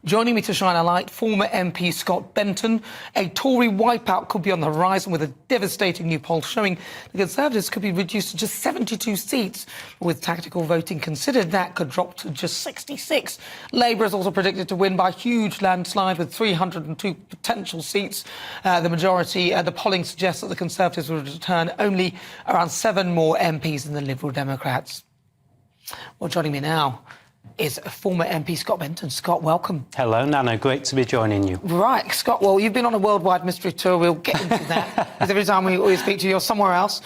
Joining me to shine a light, former MP Scott Benton. A Tory wipeout could be on the horizon, with a devastating new poll showing the Conservatives could be reduced to just 72 seats. With tactical voting considered, that could drop to just 66. Labour is also predicted to win by a huge landslide with 302 potential seats. The majority, the polling suggests that the Conservatives will return only around 7 more MPs than the Liberal Democrats. Well, joining me now is former MP Scott Benton. Scott, welcome. Hello, Nana. Great to be joining you. Right, Scott, well, you've been on a worldwide mystery tour. We'll get into that, because every time we speak to you, you're somewhere else.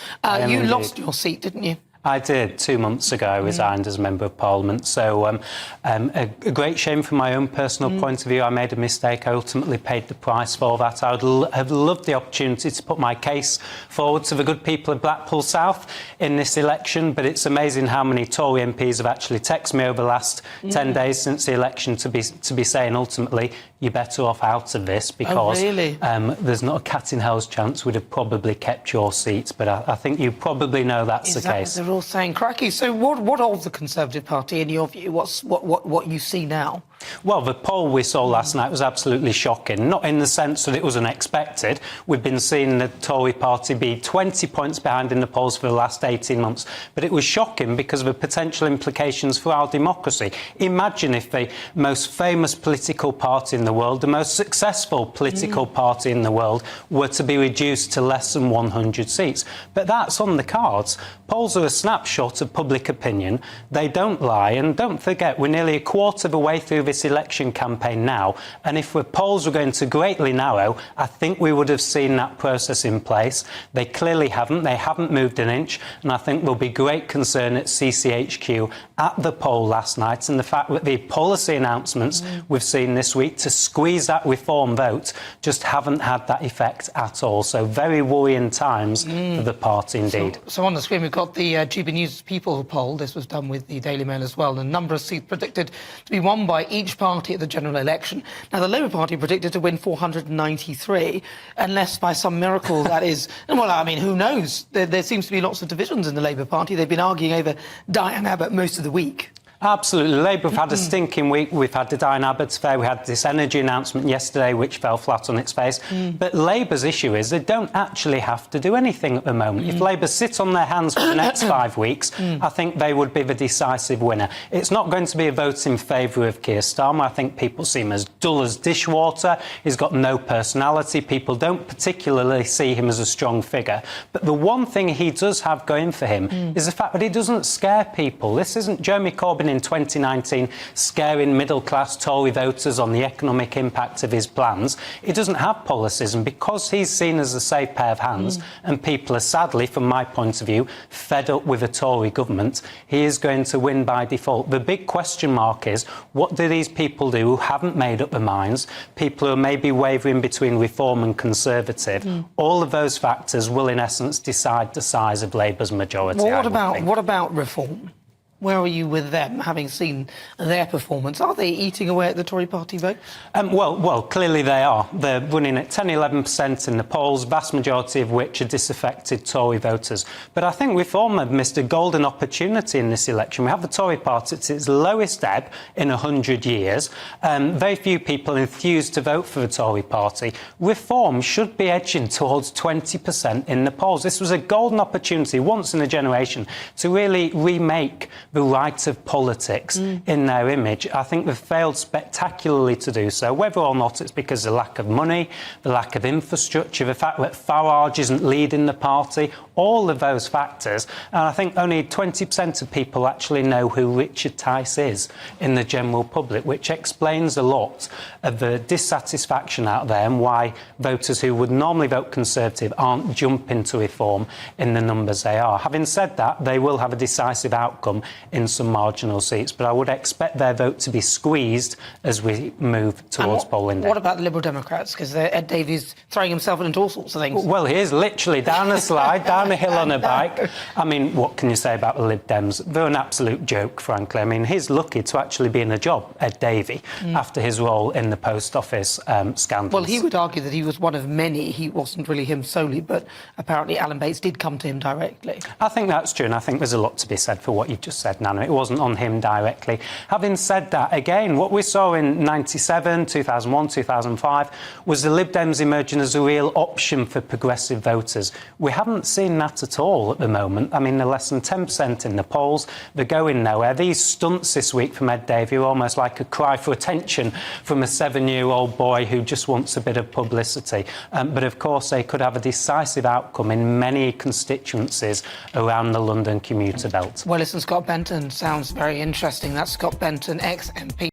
You lost your seat, didn't you? I did. 2 months ago, I resigned as Member of Parliament. So a great shame from my own personal point of view. I made a mistake. I ultimately paid the price for that. I would have loved the opportunity to put my case forward to the good people of Blackpool South in this election, but it's amazing how many Tory MPs have actually texted me over the last 10 days since the election to be saying ultimately you're better off out of this, because there's not a cat in hell's chance we'd have probably kept your seat. But I think you probably know that's the case. They're all saying, crikey. So what of the Conservative Party, in your view? What you see now? Well, the poll we saw last night was absolutely shocking, not in the sense that it was unexpected. We've been seeing the Tory party be 20 points behind in the polls for the last 18 months, but it was shocking because of the potential implications for our democracy. Imagine if the most famous political party in the world, the most successful political party in the world, were to be reduced to less than 100 seats. But that's on the cards. Polls are a snapshot of public opinion. They don't lie, and don't forget, we're nearly a quarter of the way through this election campaign now, and if the polls were going to greatly narrow, I think we would have seen that process in place. They clearly haven't. They haven't moved an inch, and I think there'll be great concern at CCHQ at the poll last night, and the fact that the policy announcements we've seen this week to squeeze that reform vote just haven't had that effect at all. So very worrying times for the party indeed. So on the screen we've got the GB News People poll. This was done with the Daily Mail as well. And a number of seats predicted to be won by each party at the general election. Now, the Labour Party predicted to win 493, unless by some miracle that is... Well, I mean, who knows? There seems to be lots of divisions in the Labour Party. They've been arguing over Diane Abbott most of the week. Absolutely. Labour have had a stinking week. We've had the Diane Abbott affair. We had this energy announcement yesterday, which fell flat on its face. But Labour's issue is they don't actually have to do anything at the moment. If Labour sit on their hands for the next 5 weeks, I think they would be the decisive winner. It's not going to be a vote in favour of Keir Starmer. I think people see him as dull as dishwater. He's got no personality. People don't particularly see him as a strong figure. But the one thing he does have going for him is the fact that he doesn't scare people. This isn't Jeremy Corbyn in 2019 scaring middle-class Tory voters on the economic impact of his plans. He doesn't have policies, and because he's seen as a safe pair of hands, and people are sadly, from my point of view, fed up with a Tory government, he is going to win by default. The big question mark is, what do these people do who haven't made up their minds, people who are maybe wavering between Reform and Conservative? All of those factors will, in essence, decide the size of Labour's majority. Well, what about Reform? Where are you with them, having seen their performance? Are they eating away at the Tory party vote? Well, clearly they are. They're running at 10-11% in the polls, vast majority of which are disaffected Tory voters. But I think Reform have missed a golden opportunity in this election. We have the Tory party at its lowest ebb in 100 years. Very few people enthused to vote for the Tory party. Reform should be edging towards 20% in the polls. This was a golden opportunity, once in a generation, to really remake the right of politics in their image. I think they've failed spectacularly to do so, whether or not it's because of the lack of money, the lack of infrastructure, the fact that Farage isn't leading the party, all of those factors. And I think only 20% of people actually know who Richard Tice is in the general public, which explains a lot of the dissatisfaction out there and why voters who would normally vote Conservative aren't jumping to Reform in the numbers they are. Having said that, they will have a decisive outcome in some marginal seats, but I would expect their vote to be squeezed as we move towards polling day. What about the Liberal Democrats? Because Ed Davey's throwing himself into all sorts of things. Well, he is literally down a slide, down a hill on a bike. I mean, what can you say about the Lib Dems? They're an absolute joke, frankly. I mean, he's lucky to actually be in a job, Ed Davey, after his role in the Post Office scandals. Well, he would argue that he was one of many. He wasn't really him solely, but apparently Alan Bates did come to him directly. I think that's true, and I think there's a lot to be said for what you've just said. said, Nana. It wasn't on him directly. Having said that, again, what we saw in 97, 2001, 2005 was the Lib Dems emerging as a real option for progressive voters. We haven't seen that at all at the moment. I mean, they're less than 10% in the polls. They're going nowhere. These stunts this week from Ed Davey are almost like a cry for attention from a 7-year-old boy who just wants a bit of publicity. But of course, they could have a decisive outcome in many constituencies around the London commuter belt. Well, listen, Scott Benton sounds very interesting. That's Scott Benton, ex-MP.